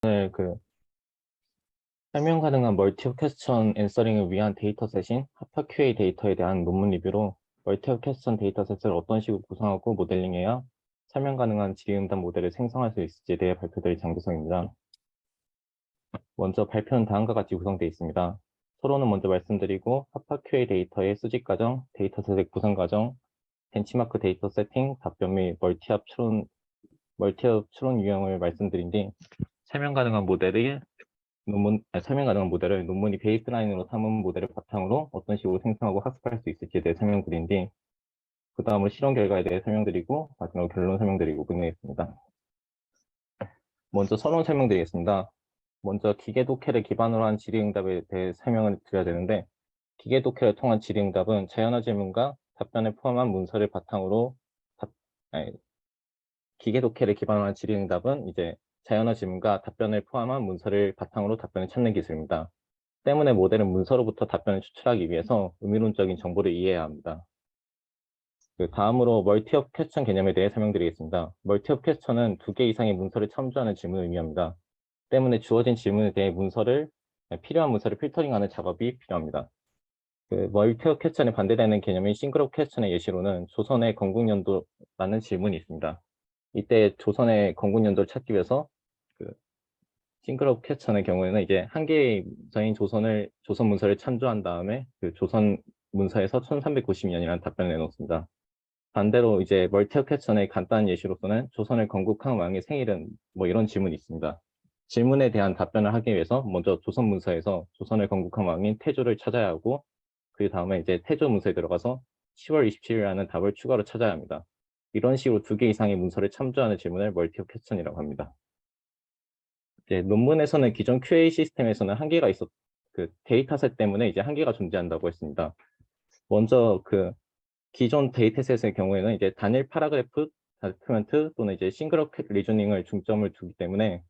오늘 설명 가능한 멀티업 퀘스천 앤서링을 위한 데이터셋인 하파QA 데이터에 대한 논문 리뷰로 멀티업 퀘스천 데이터셋을 어떤 식으로 구성하고 모델링해야 설명 가능한 질의응답 모델을 생성할 수 있을지에 대해 발표드릴 장기성입니다. 먼저 발표는 다음과 같이 구성되어 있습니다. 서론은 먼저 말씀드리고 하파QA 데이터의 수집 과정, 데이터셋의 구성 과정, 벤치마크 데이터 세팅, 답변 및 멀티업 추론 유형을 말씀드린 뒤 설명 가능한 모델을 논문이 베이스라인으로 삼은 모델을 바탕으로 어떤 식으로 생성하고 학습할 수 있을지에 대해 설명드린 뒤, 그 다음으로 실험 결과에 대해 설명드리고, 마지막으로 결론 설명드리고 끝내겠습니다. 먼저 서론 설명드리겠습니다. 먼저 기계 독해를 기반으로 한 질의응답에 대해 설명을 드려야 되는데, 기계 독해를 통한 질의응답은 자연어 질문과 답변을 포함한 문서를 바탕으로 기계 독해를 기반으로 한 질의응답은 이제 자연어 질문과 답변을 포함한 문서를 바탕으로 답변을 찾는 기술입니다. 때문에 모델은 문서로부터 답변을 추출하기 위해서 의미론적인 정보를 이해해야 합니다. 다음으로 멀티업 퀘스천 개념에 대해 설명드리겠습니다. 멀티업 퀘스천은 2개 이상의 문서를 첨부하는 질문을 의미합니다. 때문에 주어진 질문에 대해 필요한 문서를 필터링하는 작업이 필요합니다. 멀티업 퀘스천에 반대되는 개념인 싱글업 퀘스천의 예시로는 조선의 건국연도라는 질문이 있습니다. 이때 조선의 건국연도를 찾기 위해서 싱글업 퀘스천의 경우에는 이제 한 개의 문서인 조선 문서를 참조한 다음에 조선 문서에서 1390년이라는 답변을 내놓습니다. 반대로 이제 멀티업 퀘스천의 간단한 예시로서는 조선을 건국한 왕의 생일은 뭐 이런 질문이 있습니다. 질문에 대한 답변을 하기 위해서 먼저 조선 문서에서 조선을 건국한 왕인 태조를 찾아야 하고, 그 다음에 이제 태조 문서에 들어가서 10월 27일이라는 답을 추가로 찾아야 합니다. 이런 식으로 2개 이상의 문서를 참조하는 질문을 멀티업 퀘스천이라고 합니다. 논문에서는 기존 QA 시스템에서는 한계가 데이터셋 때문에 이제 한계가 존재한다고 했습니다. 먼저 기존 데이터셋의 경우에는 이제 단일 파라그래프 다큐멘트 또는 이제 싱글 리저닝을 중점을 두기 때문에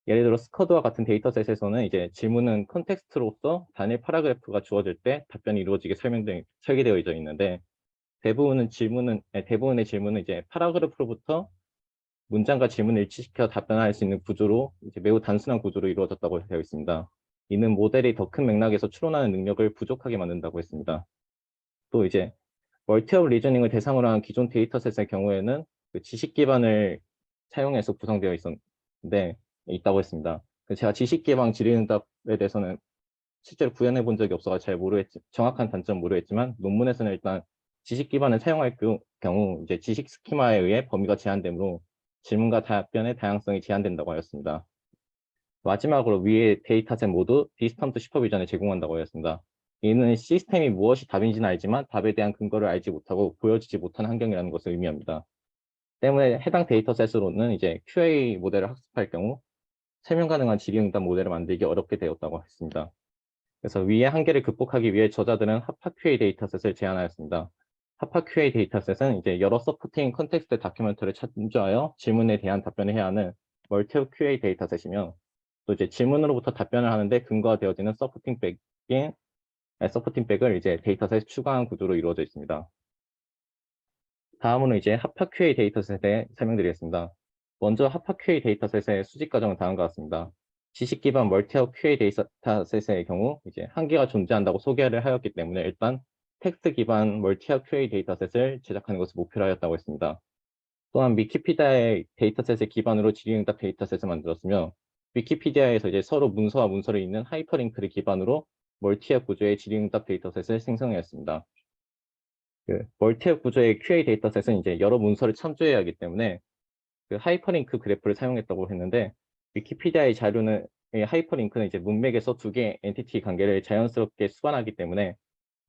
예를 들어 스커드와 같은 데이터셋에서는 이제 질문은 컨텍스트로서 단일 파라그래프가 주어질 때 답변이 이루어지게 설계되어 있는데, 대부분의 질문은 이제 파라그래프로부터 문장과 질문을 일치시켜 답변할 수 있는 구조로 이제 매우 단순한 구조로 이루어졌다고 되어 있습니다. 이는 모델이 더 큰 맥락에서 추론하는 능력을 부족하게 만든다고 했습니다. 또 이제 멀티업 리저닝을 대상으로 한 기존 데이터셋의 경우에는 지식 기반을 사용해서 구성되어 있다고 했습니다. 제가 지식 기반 질의응답에 대해서는 실제로 구현해 본 적이 없어서 정확한 단점은 모르겠지만, 논문에서는 일단 지식 기반을 사용할 경우 이제 지식 스키마에 의해 범위가 제한되므로 질문과 답변의 다양성이 제한된다고 하였습니다. 마지막으로 위의 데이터셋 모두 디스턴트 슈퍼비전을 제공한다고 하였습니다. 이는 시스템이 무엇이 답인지는 알지만 답에 대한 근거를 알지 못하고 보여지지 못하는 환경이라는 것을 의미합니다. 때문에 해당 데이터셋으로는 이제 QA 모델을 학습할 경우 설명 가능한 질의응답 모델을 만들기 어렵게 되었다고 했습니다. 그래서 위의 한계를 극복하기 위해 저자들은 하파QA 데이터셋을 제안하였습니다. 하파QA 데이터셋은 이제 여러 서포팅 컨텍스트 다큐멘터를 참조하여 질문에 대한 답변을 해야 하는 멀티업 QA 데이터셋이며, 또 이제 질문으로부터 답변을 하는데 근거가 되어지는 서포팅백을 이제 데이터셋에 추가한 구조로 이루어져 있습니다. 다음으로 이제 하파QA 데이터셋에 설명드리겠습니다. 먼저 하파QA 데이터셋의 수집 과정은 다음과 같습니다. 지식 기반 멀티업 QA 데이터셋의 경우 이제 한계가 존재한다고 소개를 하였기 때문에 일단 텍스트 기반 멀티업 QA 데이터셋을 제작하는 것을 목표로 하였다고 했습니다. 또한 위키피디아의 데이터셋을 기반으로 질의응답 데이터셋을 만들었으며, 위키피디아에서 이제 서로 문서와 문서를 잇는 하이퍼링크를 기반으로 멀티앱 구조의 질의응답 데이터셋을 생성하였습니다. 멀티앱 구조의 QA 데이터셋은 이제 여러 문서를 참조해야 하기 때문에 하이퍼링크 그래프를 사용했다고 했는데, 위키피디아의 하이퍼링크는 이제 문맥에서 2개의 엔티티 관계를 자연스럽게 수반하기 때문에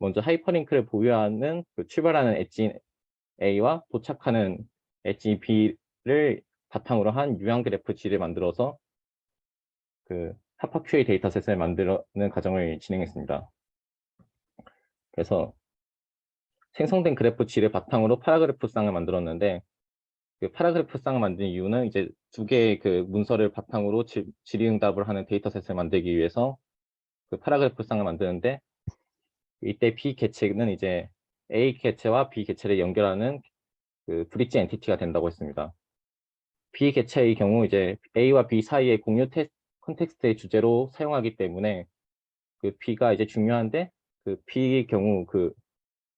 먼저 하이퍼링크를 보유하는 출발하는 엣지 A와 도착하는 엣지 B를 바탕으로 한 유형 그래프 G를 만들어서 하파QA 데이터셋을 만드는 과정을 진행했습니다. 그래서 생성된 그래프 G를 바탕으로 파라그래프상을 만들었는데, 파라그래프상을 만든 이유는 이제 2개의 문서를 바탕으로 질의응답을 하는 데이터셋을 만들기 위해서 파라그래프상을 만드는데, 이때 B 개체는 이제 A 개체와 B 개체를 연결하는 브릿지 엔티티가 된다고 했습니다. 비개체의 경우 이제 A와 B 사이의 공유 컨텍스트의 주제로 사용하기 때문에 그 B가 이제 중요한데 그 B 경우 그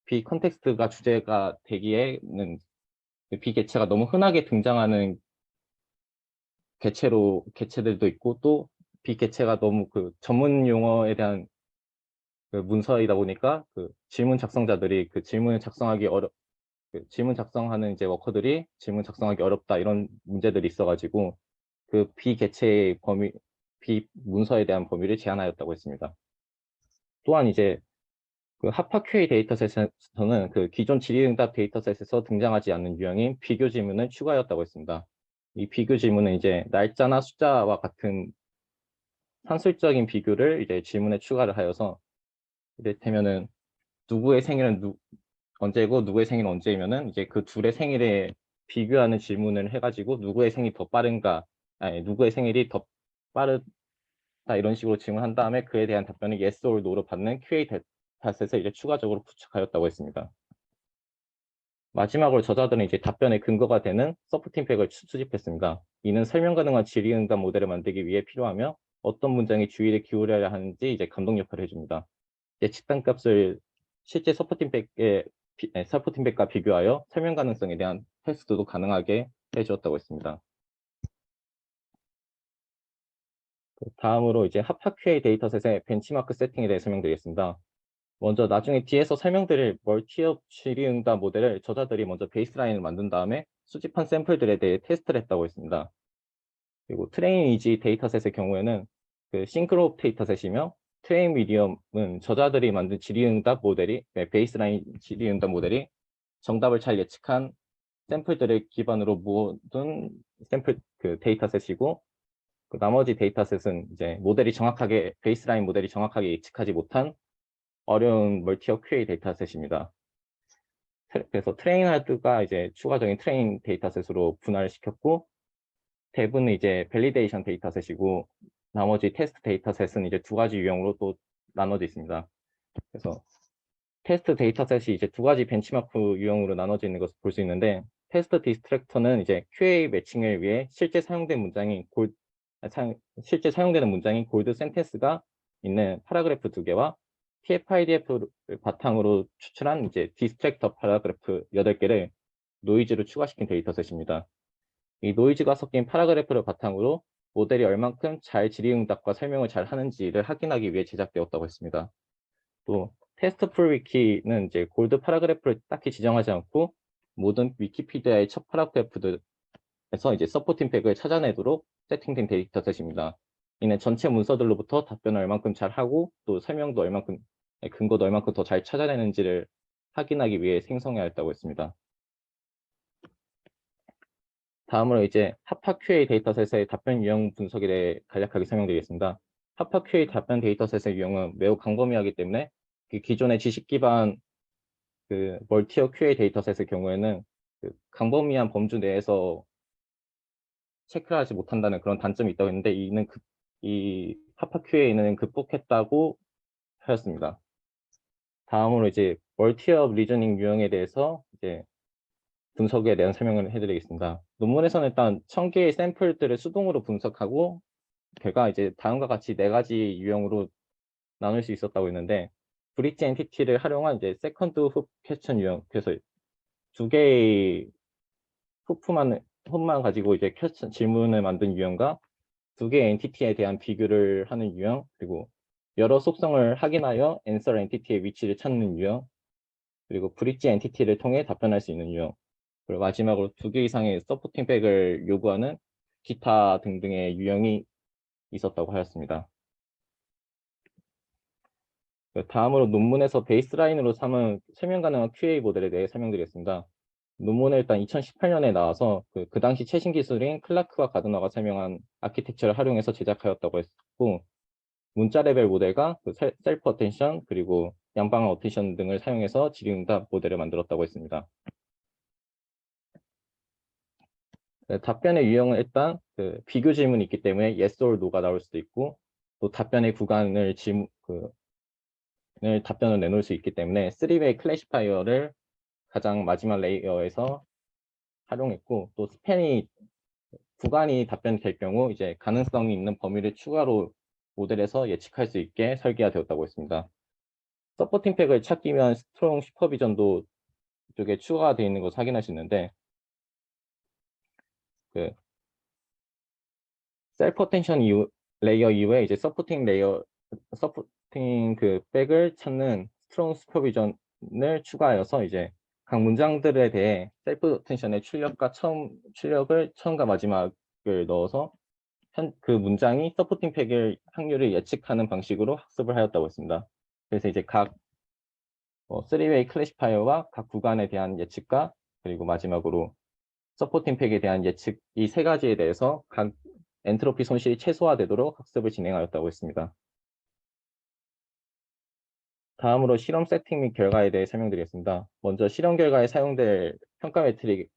B 컨텍스트가 주제가 되기에는 그 B 개체가 너무 흔하게 등장하는 개체들도 있고 또 B 개체가 너무 그 전문 용어에 대한 그 문서이다 보니까 그 질문 작성자들이 그 질문 작성하는 이제 워커들이 질문 작성하기 어렵다 이런 문제들이 있어가지고 그 비개체의 비문서에 대한 범위를 제한하였다고 했습니다. 또한 이제 그 합화 QA 데이터셋에서는 그 기존 질의응답 데이터셋에서 등장하지 않는 유형인 비교 질문을 추가하였다고 했습니다. 이 비교 질문은 이제 날짜나 숫자와 같은 산술적인 비교를 이제 질문에 추가를 하여서 이를테면은 누구의 생일은 언제고 누구의 생일은 언제이면은 이제 그 둘의 생일에 비교하는 질문을 해가지고 누구의 생일이 더 빠른가, 아니 누구의 생일이 더 빠르다 이런 식으로 질문한 다음에 그에 대한 답변을 yes or no로 받는 QA 데이터셋을 이제 추가적으로 구축하였다고 했습니다. 마지막으로 저자들은 이제 답변의 근거가 되는 서포팅 팩을 수집했습니다. 이는 설명 가능한 질의응답 모델을 만들기 위해 필요하며 어떤 문장에 주의를 기울여야 하는지 이제 감독 역할을 해줍니다. 예측단값을 실제 서포팅 팩과 비교하여 설명 가능성에 대한 테스트도 가능하게 해주었다고 했습니다. 다음으로 이제 합화 QA 데이터셋의 벤치마크 세팅에 대해 설명드리겠습니다. 먼저 나중에 뒤에서 설명드릴 멀티업 질의응답 모델을 저자들이 먼저 베이스라인을 만든 다음에 수집한 샘플들에 대해 테스트를 했다고 했습니다. 그리고 트레인 이지 데이터셋의 경우에는 그 싱크로 데이터셋이며 트레인 미디엄은 저자들이 만든 질의응답 모델이 베이스라인 질의응답 모델이 정답을 잘 예측한 샘플들을 기반으로 모든 샘플 그 데이터셋이고 그 나머지 데이터셋은 이제 베이스라인 모델이 정확하게 예측하지 못한 어려운 멀티업 QA 데이터셋입니다. 그래서 트레인하드가 이제 추가적인 트레인 데이터셋으로 분할을 시켰고 대부분은 이제 밸리데이션 데이터셋이고 나머지 테스트 데이터셋은 이제 두 가지 유형으로 또 나눠져 있습니다. 그래서 테스트 데이터셋이 이제 두 가지 벤치마크 유형으로 나눠져 있는 것을 볼 수 있는데 테스트 디스트랙터는 이제 QA 매칭을 위해 실제 사용되는 문장인 골드 센텐스가 있는 파라그래프 2개와 TF-IDF를 바탕으로 추출한 이제 디스트랙터 파라그래프 8개를 노이즈로 추가시킨 데이터셋입니다. 이 노이즈가 섞인 파라그래프를 바탕으로 모델이 얼만큼 잘 질의응답과 설명을 잘 하는지를 확인하기 위해 제작되었다고 했습니다. 또 테스트 풀 위키는 이제 골드 파라그래프를 딱히 지정하지 않고 모든 위키피디아의 첫 파라그래프들에서 이제 서포팅 팩을 찾아내도록 세팅된 데이터셋입니다. 이는 전체 문서들로부터 답변을 얼만큼 잘 하고 또 근거도 얼만큼 더 잘 찾아내는지를 확인하기 위해 생성하였다고 했습니다. 다음으로 이제 합화 QA 데이터셋의 답변 유형 분석에 대해 간략하게 설명드리겠습니다. 합화 QA 답변 데이터셋의 유형은 매우 광범위하기 때문에 그 기존의 지식 기반 그 멀티어 QA 데이터셋의 경우에는 그 광범위한 범주 내에서 체크를 하지 못한다는 그런 단점이 있다고 했는데 이 합화 QA는 극복했다고 하였습니다. 다음으로 이제 멀티업 리저닝 유형에 대해서 이제 분석에 대한 설명을 해드리겠습니다. 논문에서는 일단 1000개의 샘플들을 수동으로 분석하고 결과 이제 다음과 같이 4가지 유형으로 나눌 수 있었다고 했는데 브릿지 엔티티를 활용한 이제 세컨드 훅 퀘스천 유형, 그래서 2개의 훅만 가지고 이제 질문을 만든 유형과 2개의 엔티티에 대한 비교를 하는 유형, 그리고 여러 속성을 확인하여 앤서 엔티티의 위치를 찾는 유형, 그리고 브릿지 엔티티를 통해 답변할 수 있는 유형, 그리고 마지막으로 2개 이상의 서포팅 백을 요구하는 기타 등등의 유형이 있었다고 하였습니다. 다음으로 논문에서 베이스라인으로 삼은 설명 가능한 QA 모델에 대해 설명드리겠습니다. 논문은 일단 2018년에 나와서 그 당시 최신 기술인 클라크와 가드너가 설명한 아키텍처를 활용해서 제작하였다고 했고 문자 레벨 모델과 셀프 어텐션 그리고 양방향 어텐션 등을 사용해서 질의응답 모델을 만들었다고 했습니다. 답변의 유형은 일단 비교 질문이 있기 때문에 yes or no가 나올 수도 있고 또 답변의 구간을 답변을 내놓을 수 있기 때문에 3웨이 클래시파이어를 가장 마지막 레이어에서 활용했고 또 스팬이 구간이 답변될 경우 이제 가능성이 있는 범위를 추가로 모델에서 예측할 수 있게 설계가 되었다고 했습니다. 서포팅 팩을 찾기 위한 스트롱 슈퍼비전도 이쪽에 추가가 되어 있는 것을 확인할 수 있는데, 그 셀프 어텐션 레이어 이후에 이제 서포팅 그 백을 찾는 스트롱 슈퍼비전을 추가하여서 이제 각 문장들에 대해 셀프 어텐션의 출력을 처음과 마지막을 넣어서 그 문장이 서포팅 팩일 확률을 예측하는 방식으로 학습을 하였다고 했습니다. 그래서 이제 각 3웨이 클래시파이어와 각 구간에 대한 예측과 그리고 마지막으로 서포팅 팩에 대한 예측, 이 세 가지에 대해서 각 엔트로피 손실이 최소화되도록 학습을 진행하였다고 했습니다. 다음으로 실험 세팅 및 결과에 대해 설명드리겠습니다. 먼저 실험 결과에 사용될 평가 매트릭은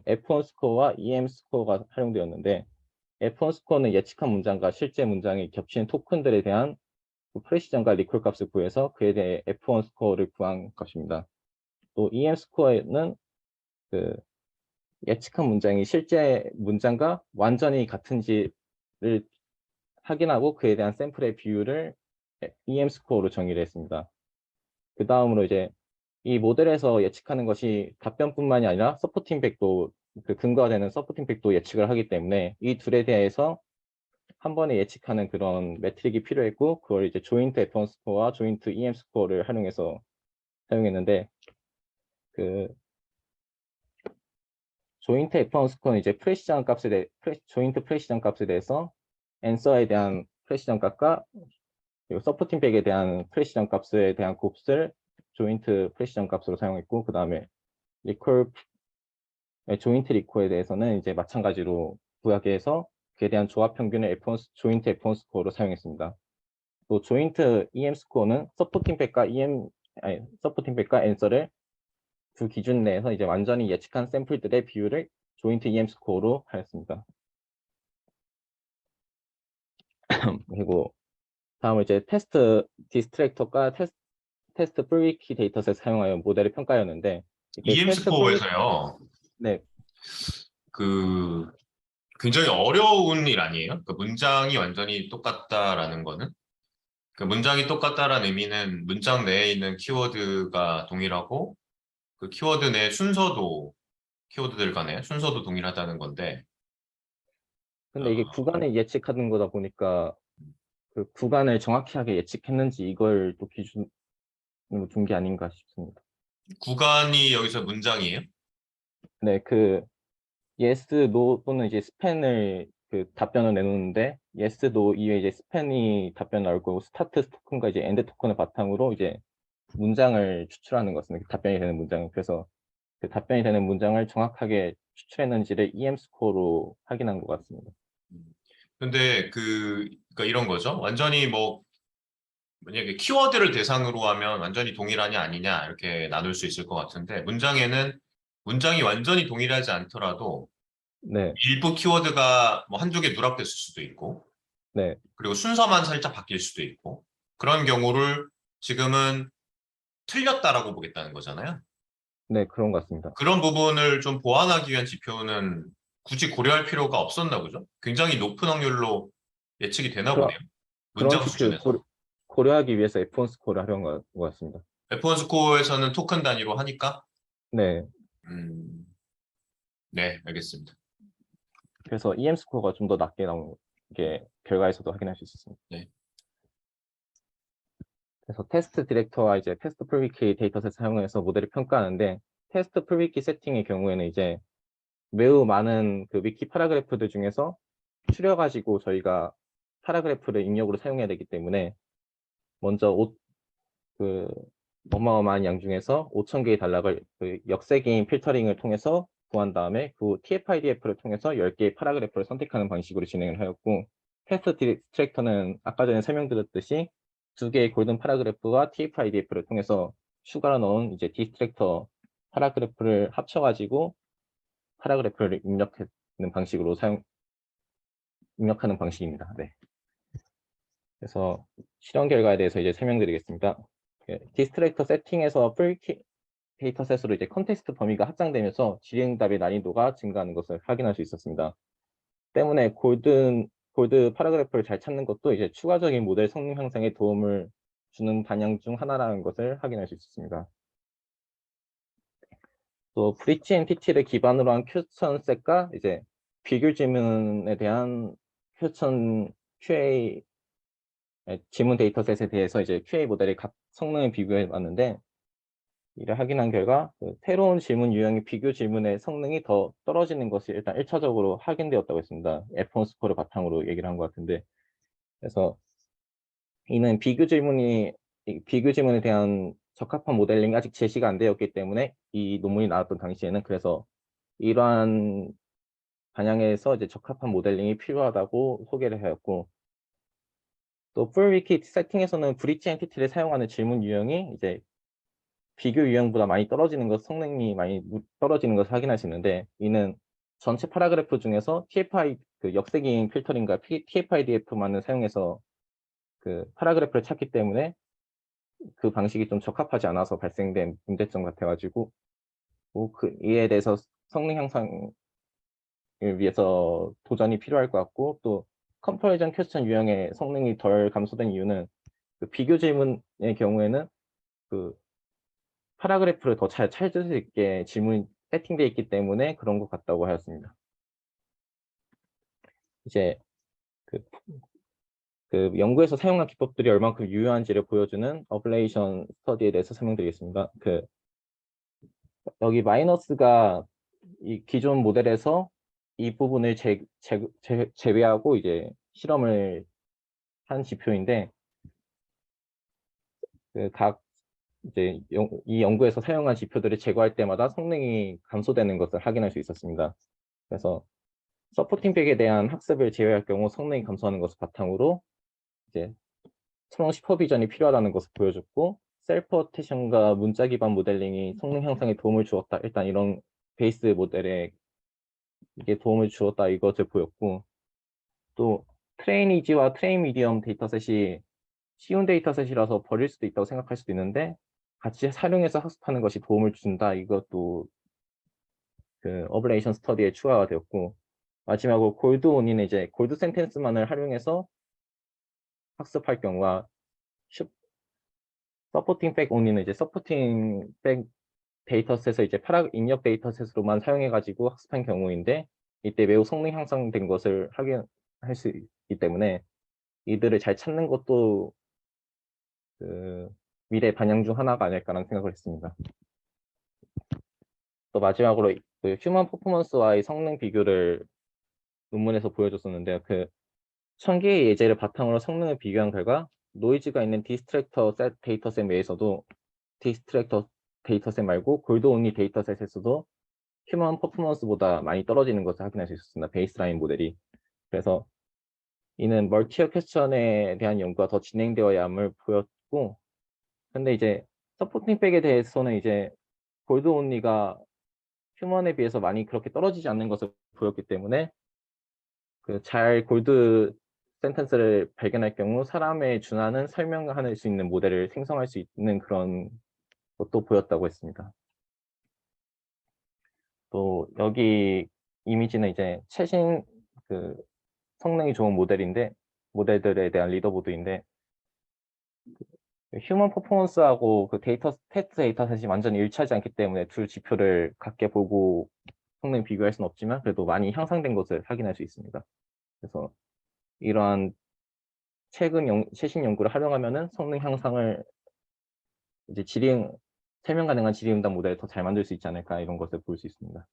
F1 스코어와 EM 스코어가 활용되었는데, F1 스코어는 예측한 문장과 실제 문장이 겹치는 토큰들에 대한 프레시전과 리콜 값을 구해서 그에 대해 F1 스코어를 구한 것입니다. 또 EM 스코어는 그 예측한 문장이 실제 문장과 완전히 같은지를 확인하고 그에 대한 샘플의 비율을 EM 스코어로 정의를 했습니다. 그 다음으로 이제 이 모델에서 예측하는 것이 답변뿐만이 아니라 서포팅 팩도, 그 근거가 되는 서포팅 팩도 예측을 하기 때문에 이 둘에 대해서 한 번에 예측하는 그런 매트릭이 필요했고, 그걸 이제 조인트 F1 스코어와 조인트 EM 스코어를 활용해서 사용했는데, 그 조인트 F1 스코어는 이제 조인트 프레시전 값에 대해서 앤서에 대한 프레시전 값과 그리고 서포팅 백에 대한 프레시전 값에 대한 곱을 조인트 프레시전 값으로 사용했고, 그 다음에 조인트 리콜에 대해서는 이제 마찬가지로 구하기해서 그에 대한 조합 평균을 조인트 F1 스코어로 사용했습니다. 또 조인트 EM 스코어는 서포팅 백과 앤서를 두 기준 내에서 이제 완전히 예측한 샘플들의 비율을 조인트 EM 스코어로 하였습니다. 그리고 다음은 이제 테스트 디스트랙터과 테스트 프리키 데이터셋 사용하여 모델을 평가하였는데, EM 스코어에서요. 네, 그 굉장히 어려운 일 아니에요? 그 문장이 완전히 똑같다라는 거는? 그 문장이 똑같다라는 의미는 문장 내에 있는 키워드가 동일하고 그 키워드 내 키워드들 간의 순서도 동일하다는 건데. 근데 이게 어, 구간을 예측하는 거다 보니까 그 구간을 정확하게 예측했는지 이걸 또 기준으로 둔 게 아닌가 싶습니다. 구간이 여기서 문장이에요? 네, 그 yes, no 또는 이제 스팬을 그 답변을 내놓는데, yes, no 이외에 이제 스팬이 답변 나올 거고, 스타트 토큰과 이제 엔드 토큰을 바탕으로 이제 문장을 추출하는 것은 답변이 되는 문장. 그래서 그 답변이 되는 문장을 정확하게 추출했는지를 EM 스코어로 확인한 것 같습니다. 근데 그러니까 이런 거죠. 완전히 뭐 만약에 키워드를 대상으로 하면 완전히 동일하냐 아니냐 이렇게 나눌 수 있을 것 같은데 문장에는 문장이 완전히 동일하지 않더라도 네, 일부 키워드가 뭐 한두 개 누락됐을 수도 있고 네, 그리고 순서만 살짝 바뀔 수도 있고 그런 경우를 지금은 틀렸다라고 보겠다는 거잖아요. 네, 그런 것 같습니다. 그런 부분을 좀 보완하기 위한 지표는 굳이 고려할 필요가 없었나 보죠. 굉장히 높은 확률로 예측이 되나 그런 보네요. 그런 문장 지표 수준에서. 고려하기 위해서 F1 스코어를 활용한 것 같습니다. F1 스코어에서는 토큰 단위로 하니까 네, 음, 네, 알겠습니다. 그래서 EM 스코어가 좀 더 낮게 나온 게 결과에서도 확인할 수 있었습니다. 네. 그래서 테스트 디렉터와 이제 테스트 프리뷰키 데이터셋 사용해서 모델을 평가하는데, 테스트 프리뷰키 세팅의 경우에는 이제 매우 많은 그 위키 파라그래프들 중에서 추려가지고 저희가 파라그래프를 입력으로 사용해야 되기 때문에 먼저 그 어마어마한 양 중에서 5,000개의 단락을 그 역세개인 필터링을 통해서 구한 다음에 그 TF-IDF를 통해서 10개의 파라그래프를 선택하는 방식으로 진행을 하였고, 테스트 디스트랙터는 아까 전에 설명드렸듯이 2개의 골든 파라그래프와 TF-IDF를 통해서 추가로 넣은 이제 디스트랙터 파라그래프를 합쳐가지고 파라그래프를 입력하는 방식입니다. 네. 그래서 실험 결과에 대해서 이제 설명드리겠습니다. 디스트랙터 세팅에서 프리키 데이터셋으로 이제 컨텍스트 범위가 확장되면서 질의응답의 난이도가 증가하는 것을 확인할 수 있었습니다. 때문에 골드 파라그래프를 잘 찾는 것도 이제 추가적인 모델 성능 향상에 도움을 주는 방향 중 하나라는 것을 확인할 수 있습니다. 또 브릿지 엔티티를 기반으로 한 큐스천 셋과 이제 비교 지문에 대한 큐스천 QA 지문 데이터셋에 대해서 이제 QA 모델의 각 성능을 비교해 봤는데, 이를 확인한 결과 새로운 질문 유형의 비교 질문의 성능이 더 떨어지는 것이 일단 1차적으로 확인되었다고 했습니다. F1 스코어를 바탕으로 얘기를 한 것 같은데, 그래서 이는 비교 질문에 대한 적합한 모델링이 아직 제시가 안 되었기 때문에 이 논문이 나왔던 당시에는, 그래서 이러한 방향에서 이제 적합한 모델링이 필요하다고 소개를 하였고, 또 풀위키 세팅에서는 브릿지 엔티티를 사용하는 질문 유형이 이제 비교 유형보다 많이 떨어지는 것, 성능이 많이 떨어지는 것을 확인할 수 있는데, 이는 전체 파라그래프 중에서 TFI 그 역세기인 필터링과 TF-IDF만을 사용해서 그 파라그래프를 찾기 때문에 그 방식이 좀 적합하지 않아서 발생된 문제점 같아가지고, 이에 대해서 성능 향상을 위해서 도전이 필요할 것 같고, 또 컴퍼리전 퀘스천 유형의 성능이 덜 감소된 이유는 그 비교 질문의 경우에는 그 파라그래프를 더 잘 찾을 수 있게 질문이 세팅되어 있기 때문에 그런 것 같다고 하였습니다. 이제 그, 연구에서 사용한 기법들이 얼만큼 유효한지를 보여주는 어블레이션 스터디에 대해서 설명드리겠습니다. 여기 마이너스가 이 기존 모델에서 이 부분을 제외하고 이제 실험을 한 지표인데, 각 이제 이 연구에서 사용한 지표들을 제거할 때마다 성능이 감소되는 것을 확인할 수 있었습니다. 그래서 서포팅 백에 대한 학습을 제외할 경우 성능이 감소하는 것을 바탕으로 이제 스트롱 슈퍼비전이 필요하다는 것을 보여줬고, 셀프 어테이션과 문자 기반 모델링이 성능 향상에 도움을 주었다. 일단 이런 베이스 모델에 이게 도움을 주었다 이것을 보였고, 또 트레인 이지와 트레인 미디엄 데이터셋이 쉬운 데이터셋이라서 버릴 수도 있다고 생각할 수도 있는데, 같이 활용해서 학습하는 것이 도움을 준다. 이것도 그 어블레이션 스터디에 추가가 되었고, 마지막으로 골드 온이는 이제 골드 센텐스만을 활용해서 학습할 경우와 서포팅 백 온리는 이제 서포팅 백 데이터셋을 이제 입력 데이터셋으로만 사용해가지고 학습한 경우인데, 이때 매우 성능 향상된 것을 확인할 수 있기 때문에 이들을 잘 찾는 것도 그 미래 반영 중 하나가 아닐까라는 생각을 했습니다. 또 마지막으로 그 휴먼 퍼포먼스와의 성능 비교를 논문에서 보여줬었는데요. 1000개의 예제를 바탕으로 성능을 비교한 결과 노이즈가 있는 디스트랙터 셋 데이터셋 외에서도 디스트랙터 데이터셋 말고 골드 온리 데이터셋에서도 휴먼 퍼포먼스보다 많이 떨어지는 것을 확인할 수 있었습니다. 베이스라인 모델이. 그래서 이는 멀티어 퀘스천에 대한 연구가 더 진행되어야 함을 보였고, 근데 이제 서포팅 백에 대해서는 이제 골드 온리가 휴먼에 비해서 많이 그렇게 떨어지지 않는 것을 보였기 때문에 잘 골드 센텐스를 발견할 경우 사람에 준하는 설명할 수 있는 모델을 생성할 수 있는 그런 것도 보였다고 했습니다. 또 여기 이미지는 이제 최신 성능이 좋은 모델들에 대한 리더보드인데, 휴먼 퍼포먼스하고 테스트 데이터셋이 완전히 일치하지 않기 때문에 둘 지표를 각게 보고 성능 비교할 수는 없지만 그래도 많이 향상된 것을 확인할 수 있습니다. 그래서 이러한 최신 연구를 활용하면은 성능 향상을 이제 설명 가능한 질의응답 모델을 더 잘 만들 수 있지 않을까, 이런 것을 볼 수 있습니다.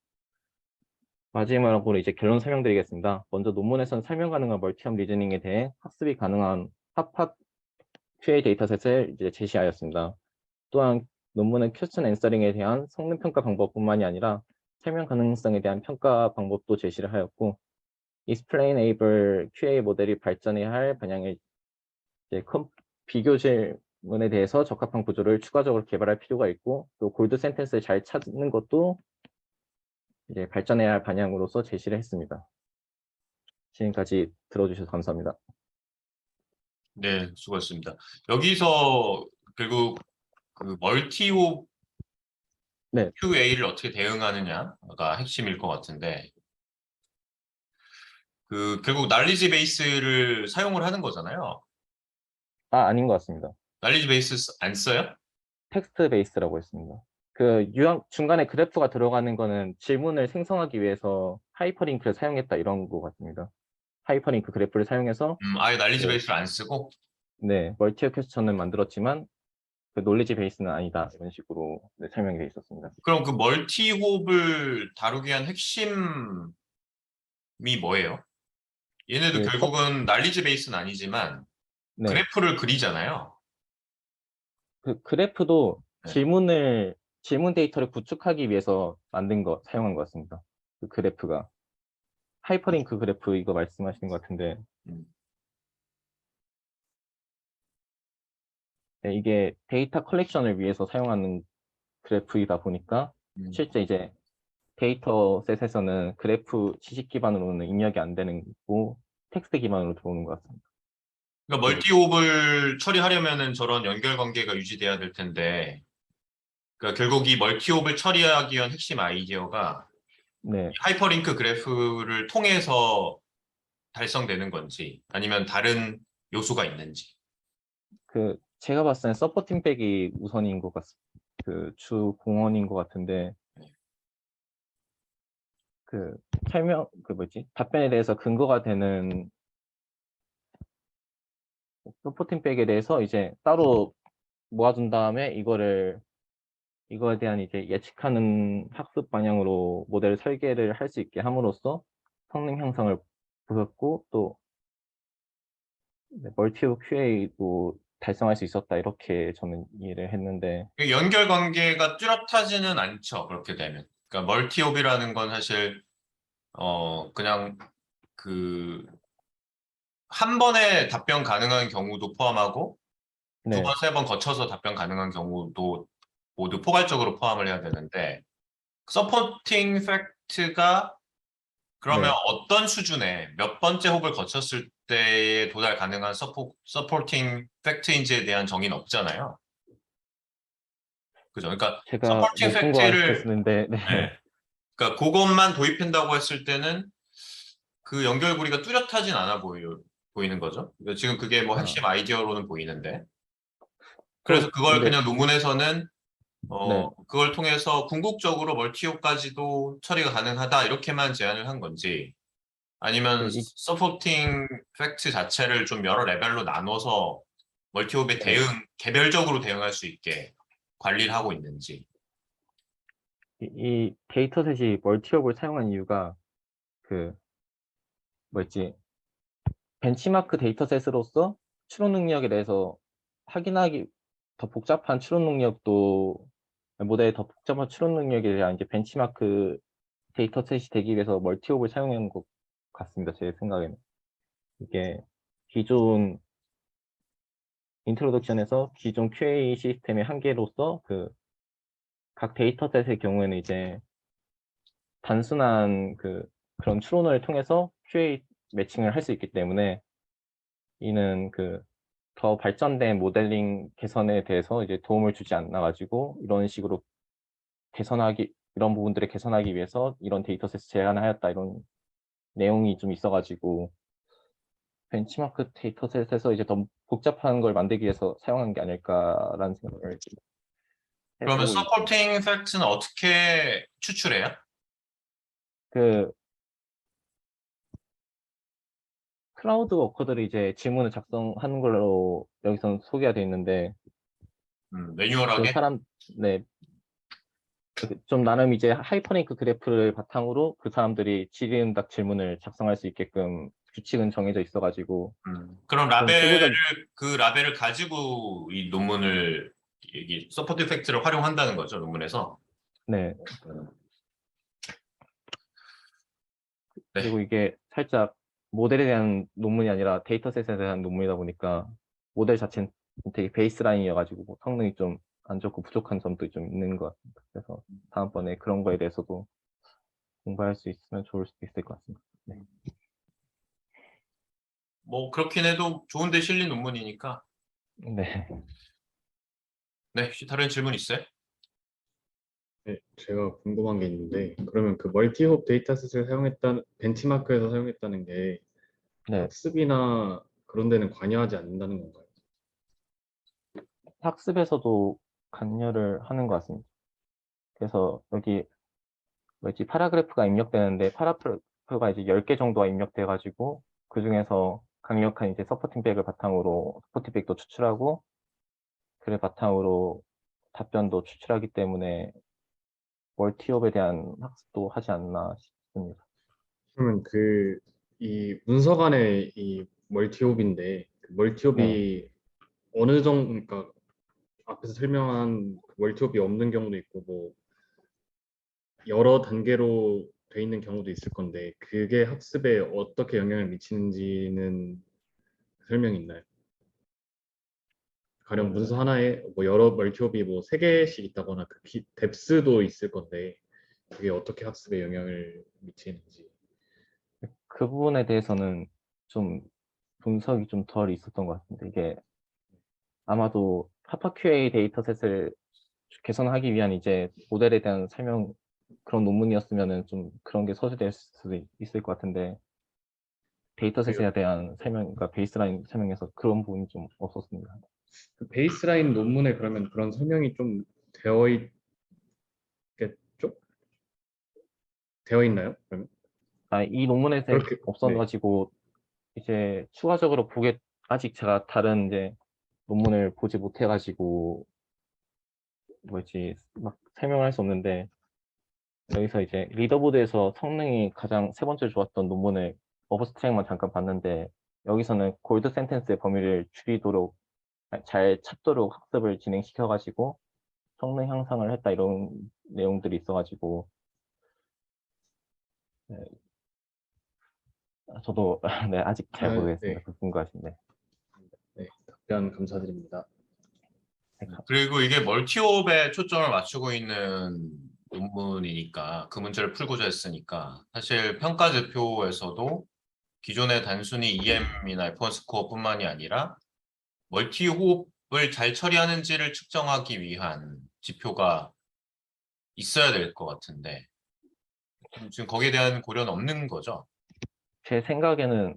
마지막으로 이제 결론 설명드리겠습니다. 먼저 논문에서는 설명 가능한 멀티엄 리즈닝에 대해 학습이 가능한 핫팟 QA 데이터셋을 이제 제시하였습니다. 또한 논문은 퀘스천 앤서링에 대한 성능 평가 방법뿐만이 아니라 설명 가능성에 대한 평가 방법도 제시를 하였고, explainable QA 모델이 발전해야 할 방향을 이제 비교 질문에 대해서 적합한 구조를 추가적으로 개발할 필요가 있고, 또 골드 센텐스를 잘 찾는 것도 이제 발전해야 할 방향으로서 제시를 했습니다. 지금까지 들어주셔서 감사합니다. 네, 수고하셨습니다. 여기서 결국 멀티옵 네. QA를 어떻게 대응하느냐가 핵심일 것 같은데, 그 결국 날리지 베이스를 사용을 하는 거잖아요. 아닌 것 같습니다. 날리지 베이스 안 써요? 텍스트 베이스라고 했습니다. 중간에 그래프가 들어가는 거는 질문을 생성하기 위해서 하이퍼링크를 사용했다 이런 거 같습니다. 하이퍼링크 그래프를 사용해서 아예 날리지 그, 베이스를 안 쓰고. 네, 멀티 퀘스천은 만들었지만 그 놀리지 베이스는 아니다 이런 식으로 네, 설명이 되어 있었습니다. 그럼 그 멀티 홉을 다루기 위한 핵심이 뭐예요? 얘네도 그 서, 결국은 날리지 베이스는 아니지만 네, 그래프를 그리잖아요. 그 그래프도 네. 질문 데이터를 구축하기 위해서 사용한 것 같습니다. 그 그래프가 하이퍼링크 그래프 이거 말씀하시는 것 같은데 음, 네, 이게 데이터 컬렉션을 위해서 사용하는 그래프이다 보니까 음. 실제 이제 데이터셋에서는 그래프 지식 기반으로는 입력이 안 되는 거고 텍스트 기반으로 들어오는 것 같습니다. 그러니까 그, 멀티 홉을 처리하려면은 저런 연결 관계가 유지돼야 될 텐데, 그러니까 결국 이 멀티 홉을 처리하기 위한 핵심 아이디어가 이 네, 하이퍼링크 그래프를 통해서 달성되는 건지 아니면 다른 요소가 있는지. 제가 봤을 땐 서포팅 백이 우선인 것 같습니다. 주 공원인 것 같은데 그 답변에 대해서 근거가 되는 서포팅 백에 대해서 이제 따로 모아둔 다음에 이거에 대한 이제 예측하는 학습 방향으로 모델 설계를 할 수 있게 함으로써 성능 향상을 보였고 또 멀티브 QA도 달성할 수 있었다 이렇게 저는 이해를 했는데 연결 관계가 뚜렷하지는 않죠. 그렇게 되면. 그러니까 멀티 홉이라는 건 사실 그냥 그 한 번에 답변 가능한 경우도 포함하고 두 번, 네, 세 번 거쳐서 답변 가능한 경우도 모두 포괄적으로 포함을 해야 되는데 서포팅 팩트가 그러면 네, 어떤 수준에 몇 번째 홉을 거쳤을 때에 도달 가능한 서포팅 팩트인지에 대한 정의는 없잖아요. 그죠? 그러니까 제가 서포팅 못 본 것 팩트를 같았는데 네, 네. 그러니까 그것만 도입한다고 했을 때는 그 연결고리가 뚜렷하진 않아 보이는 거죠. 그러니까 지금 그게 뭐 아, 핵심 아이디어로는 보이는데 그래서 그걸 근데 그냥 논문에서는 네, 그걸 통해서 궁극적으로 멀티옵까지도 처리가 가능하다 이렇게만 제안을 한 건지 그, 아니면 이, 서포팅 팩트 자체를 좀 여러 레벨로 나눠서 멀티옵에 네, 개별적으로 대응할 수 있게 관리를 하고 있는지. 이 데이터셋이 멀티업을 사용한 이유가 그 뭐였지 벤치마크 데이터셋으로서 추론 능력에 대해서 확인하기 더 복잡한 추론 능력도 모델의 더 복잡한 추론 능력에 대한 이제 벤치마크 데이터셋이 되기 위해서 멀티옵을 사용한 것 같습니다. 제 생각에는 이게 기존 인트로덕션에서 기존 QA 시스템의 한계로서 각 데이터셋의 경우에는 이제 단순한 그런 추론을 통해서 QA 매칭을 할 수 있기 때문에 이는 더 발전된 모델링 개선에 대해서 이제 도움을 주지 않나 가지고 이런 식으로 이런 부분들을 개선하기 위해서 이런 데이터셋을 제안하였다 이런 내용이 좀 있어 가지고 벤치마크 데이터셋에서 이제 더 복잡한 걸 만들기 위해서 사용한 게 아닐까라는 생각을 그러면 해보고 있습니다. 서포팅 팩트는 어떻게 추출해요? 그 클라우드 워커들이 이제 질문을 작성하는 걸로 여기서는 소개가 되어 있는데 그 매뉴얼하게? 사람 네, 좀 나름 이제 하이퍼링크 그래프를 바탕으로 그 사람들이 질의응답 질문을 작성할 수 있게끔 규칙은 정해져 있어가지고 그럼 좀 세부적 그 라벨을 가지고 이 논문을, 서포트 팩트를 활용한다는 거죠, 논문에서. 네 음, 네. 그리고 이게 살짝 모델에 대한 논문이 아니라 데이터셋에 대한 논문이다 보니까 모델 자체는 되게 베이스라인이어가지고 뭐 성능이 좀 안 좋고 부족한 점도 좀 있는 것 같습니다. 그래서 다음번에 그런 거에 대해서도 공부할 수 있으면 좋을 수도 있을 것 같습니다. 네. 뭐, 그렇긴 해도 좋은데 실린 논문이니까. 네. 네, 혹시 다른 질문 있어요? 네, 제가 궁금한 게 있는데 그러면 그 멀티홉 데이터셋을 사용했다는 벤치마크에서 사용했다는 게 네, 학습이나 그런 데는 관여하지 않는다는 건가요? 학습에서도 관여를 하는 것 같습니다. 그래서 여기 뭐지 파라그래프가 입력되는데 파라그래프가 이제 10개 정도가 입력돼 가지고 그 중에서 강력한 이제 서포팅 백을 바탕으로 서포팅 백도 추출하고 그를 바탕으로 답변도 추출하기 때문에 멀티옵에 대한 학습도 하지 않나 싶습니다. 그러면 그 이 문서 간의 이 멀티홉인데 그 네, 멀티홉이 어느 정도 그러니까 앞에서 설명한 그 멀티홉이 없는 경우도 있고 뭐 여러 단계로 돼 있는 경우도 있을 건데 그게 학습에 어떻게 영향을 미치는지는 설명이 있나요? 가령 그 문서 하나에 뭐 여러 멀티홉이 뭐 세 개씩 있다거나 그 뎁스도 있을 건데 그게 어떻게 학습에 영향을 미치는지. 그 부분에 대해서는 좀 분석이 좀 덜 있었던 것 같은데 이게 아마도 파파QA 데이터셋을 개선하기 위한 이제 모델에 대한 설명 그런 논문이었으면은 좀 그런 게 서술될 수도 있을 것 같은데 데이터셋에 대한 설명, 그러니까 베이스라인 설명에서 그런 부분이 좀 없었습니다. 그 베이스라인 논문에 그러면 그런 설명이 좀 되어 있겠죠? 되어 있나요? 그러면 아, 이 논문에서 그렇게 네. 없어가지고 이제 추가적으로 아직 제가 다른 이제 논문을 보지 못해가지고 뭐지 막 설명을 할 수 없는데 여기서 이제 리더보드에서 성능이 가장 세 번째로 좋았던 논문을 어버스트랙만 잠깐 봤는데 여기서는 골드 센텐스의 범위를 줄이도록 잘 찾도록 학습을 진행시켜가지고 성능 향상을 했다 이런 내용들이 있어가지고 네, 저도 네, 아직 잘 모르겠습니다. 네. 그 궁금하신데. 네. 답변 감사드립니다. 그리고 이게 멀티옵에 초점을 맞추고 있는 논문이니까 그 문제를 풀고자 했으니까 사실 평가 지표에서도 기존의 단순히 EM이나 F1 스코어뿐만이 아니라 멀티호흡을 잘 처리하는지를 측정하기 위한 지표가 있어야 될 것 같은데 지금 거기에 대한 고려는 없는 거죠. 제 생각에는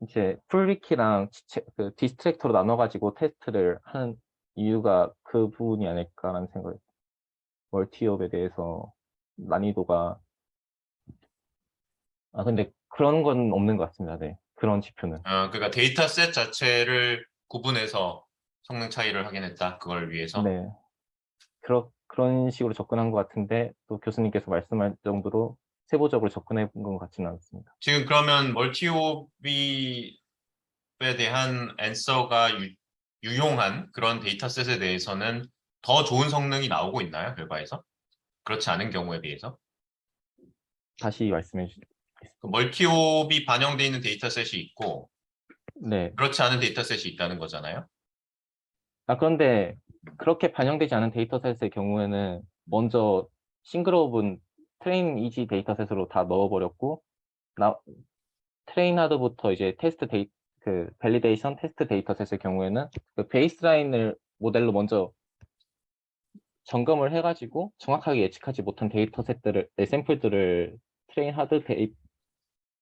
이제 풀위키랑 그 디스트랙터로 나눠가지고 테스트를 하는 이유가 그 부분이 아닐까라는 생각이 멀티업에 대해서 난이도가 근데 그런 건 없는 것 같습니다. 네. 그런 지표는. 그러니까 데이터셋 자체를 구분해서 성능 차이를 확인했다. 그걸 위해서. 네. 그런 식으로 접근한 것 같은데 또 교수님께서 말씀할 정도로 세부적으로 접근해 본 것 같지는 않습니다. 지금 그러면 멀티호흡에 대한 앤서가 유용한 그런 데이터셋에 대해서는 더 좋은 성능이 나오고 있나요? 결과에서? 그렇지 않은 경우에 비해서? 다시 말씀해 주시죠. 그 멀티옵이 반영되어 있는 데이터셋이 있고 네. 그렇지 않은 데이터셋이 있다는 거잖아요. 그런데 그렇게 반영되지 않은 데이터셋의 경우에는 먼저 싱글옵은 트레인 이지 데이터셋으로 다 넣어버렸고 나, 트레인 하드부터 이제 그 밸리데이션 테스트 데이터셋의 경우에는 그 베이스라인을 모델로 먼저 점검을 해가지고 정확하게 예측하지 못한 샘플들을 트레인 하드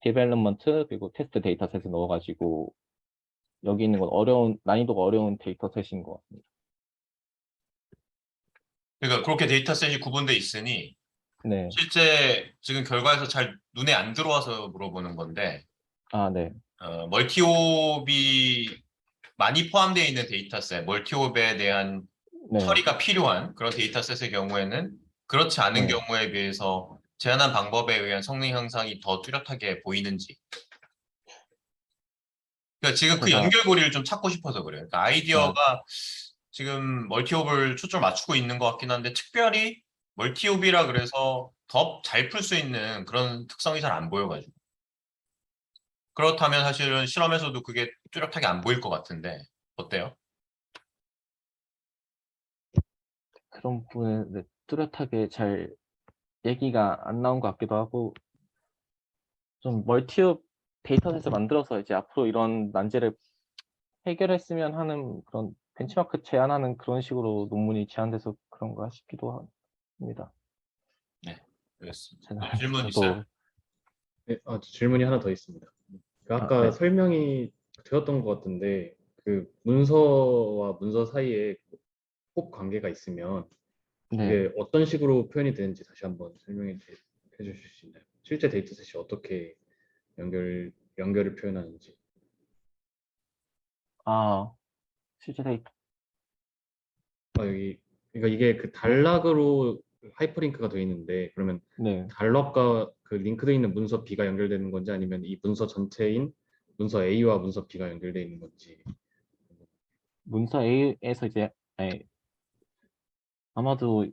디벨롭먼트 그리고 테스트 데이터셋에 넣어가지고 여기 있는 건 난이도가 어려운 데이터셋인 것 같습니다. 그러니까 그렇게 데이터셋이 구분돼 있으니 네. 실제 지금 결과에서 잘 눈에 안 들어와서 물어보는 건데 네. 멀티옵이 많이 포함되어 있는 데이터셋, 멀티옵에 대한 네. 처리가 필요한 그런 데이터셋의 경우에는 그렇지 않은 네. 경우에 비해서 제한한 방법에 의한 성능 향상이 더 뚜렷하게 보이는지. 그러니까 지금 그 제가 연결고리를 좀 찾고 싶어서 그래요. 그러니까 아, 아이디어가 지금 멀티옵을 초점 맞추고 있는 것 같긴 한데 특별히 멀티옵이라 그래서 더 잘 풀 수 있는 그런 특성이 잘 안 보여가지고. 그렇다면 사실은 실험에서도 그게 뚜렷하게 안 보일 것 같은데 어때요? 그런 부분에 네, 뚜렷하게 잘 얘기가 안 나온 것 같기도 하고 좀 멀티업 데이터셋을 만들어서 이제 앞으로 이런 난제를 해결했으면 하는 그런 벤치마크 제안하는 그런 식으로 논문이 제안돼서 그런가 싶기도 합니다. 알겠습니다. 질문 저도- 있어요? 네, 질문이 하나 더 있습니다. 그 아까 네. 설명이 되었던 것 같은데 그 문서와 문서 사이에 꼭 관계가 있으면 네. 이게 어떤 식으로 표현이 되는지 다시 한번 해주실 수 있나요? 실제 데이터셋이 어떻게 연결을 표현하는지. 실제 데이터. 그러니까 이게 그 단락으로 하이퍼링크가 되어 있는데 그러면 네. 단락과 그 링크되어 있는 문서 B가 연결되는 건지 아니면 이 문서 전체인 문서 A와 문서 B가 연결되어 있는 건지. 문서 A에서 이제 아마도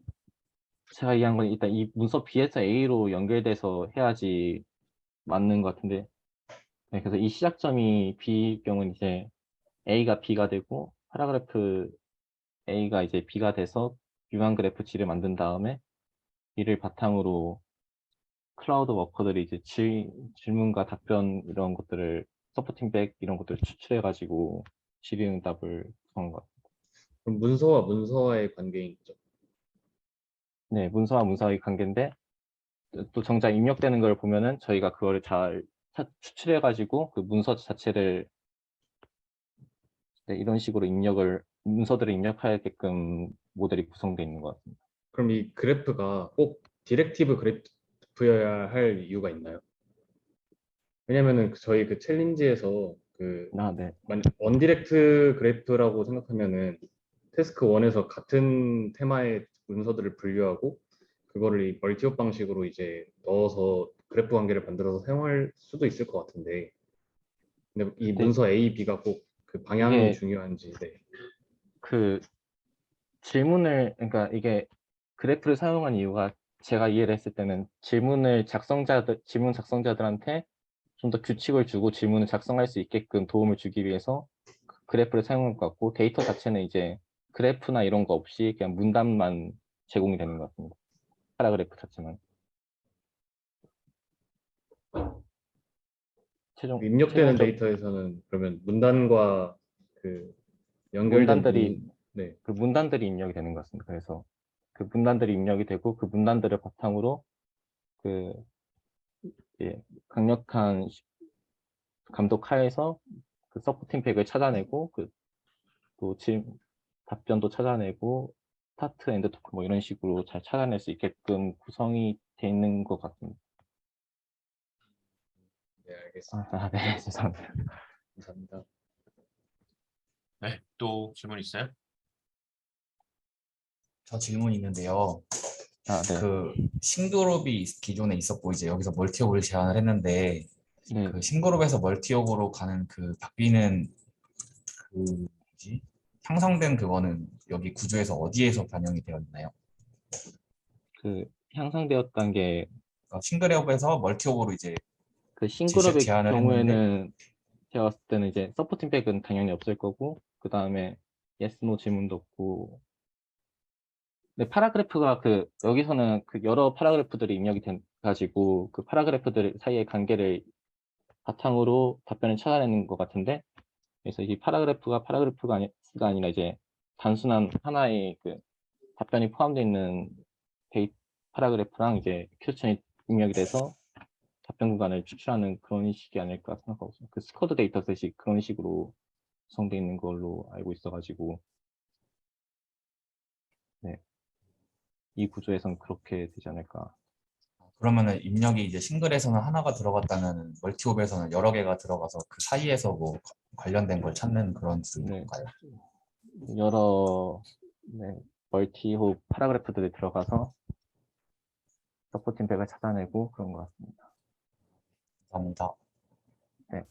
제가 이해한 건 일단 이 문서 B에서 A로 연결돼서 해야지 맞는 것 같은데, 네, 그래서 이 시작점이 B일 경우는 이제 A가 B가 되고 파라그래프 A가 이제 B가 돼서 유한 그래프 G를 만든 다음에 이를 바탕으로 클라우드 워커들이 이제 질문과 답변 이런 것들을 서포팅 백 이런 것들을 추출해 가지고 질의응답을 구성한 것 같아요. 그럼 문서와 문서와의 관계인 거죠. 네, 문서와 문서의 관계인데 또 정작 입력되는 걸 보면은 저희가 그거를 잘 추출해 가지고 그 문서 자체를 이런 식으로 문서들을 입력하게끔 모델이 구성되어 있는 것 같습니다. 그럼 이 그래프가 꼭 디렉티브 그래프여야 할 이유가 있나요? 왜냐면은 저희 그 챌린지에서 그 네. 언디렉트 그래프라고 생각하면은 태스크 1에서 같은 테마의 문서들을 분류하고 그거를 이 멀티옵 방식으로 이제 넣어서 그래프 관계를 만들어서 사용할 수도 있을 것 같은데 근데 이 근데 문서 A, B가 꼭 그 방향이 이게 중요한지. 네. 그 그러니까 이게 그래프를 사용한 이유가 제가 이해를 했을 때는 질문 작성자들한테 좀 더 규칙을 주고 질문을 작성할 수 있게끔 도움을 주기 위해서 그래프를 사용한 것 같고, 데이터 자체는 이제 그래프나 이런 거 없이 그냥 문단만 제공이 되는 것 같습니다. 파라그래프 자체만. 입력되는 최종적 데이터에서는 그러면 문단과 그 연결된 문단들이 네. 그 문단들이 입력이 되는 것 같습니다. 그래서 그 문단들이 입력이 되고 그 문단들을 바탕으로 그 강력한 감독 하에서 그 서포팅 팩을 찾아내고 또 답변도 찾아내고 스타트 엔드 토크 뭐 이런 식으로 잘 찾아낼 수 있게끔 구성이 돼 있는 것 같습니다. 네, 알겠습니다. 네, 죄송합니다. 감사합니다. 네, 또 질문 있어요? 저 질문이 있는데요. 네. 그 싱그룹이 기존에 있었고 이제 여기서 멀티업을 제안을 했는데 네. 그 싱그룹에서 멀티업으로 가는 그 바뀌는 그 뭐지? 향상된 그거는 여기 구조에서 어디에서 반영이 되어 있나요? 그 향상되었던 게 그러니까 싱글업에서 멀티업으로 이제 그 싱그룹의 제안을 했는데 경우에는 제가 봤을 때는 이제 서포팅 백은 당연히 없을 거고, 그 다음에 yes, no 질문도 없고, 근데 파라그래프가 여기서는 그 여러 파라그래프들이 입력이 돼 가지고 그 파라그래프들 사이의 관계를 바탕으로 답변을 찾아내는 것 같은데, 그래서 이 파라그래프가 아니라 이제 단순한 하나의 그 답변이 포함되어 있는 파라그래프랑 이제 퀘스천이 입력이 돼서 답변 구간을 추출하는 그런 식이 아닐까 생각하고 있어요. 그 스쿼드 데이터셋이 그런 식으로 구성되어 있는 걸로 알고 있어가지고, 네, 이 구조에선 그렇게 되지 않을까. 그러면은 입력이 이제 싱글에서는 하나가 들어갔다면 멀티업에서는 여러 개가 들어가서 그 사이에서 뭐 관련된 걸 찾는 그런 네, 건가요? 여러 멀티홉 파라그래프들이 들어가서 서포팅 백을 찾아내고 그런 것 같습니다. 감사합니다. 네.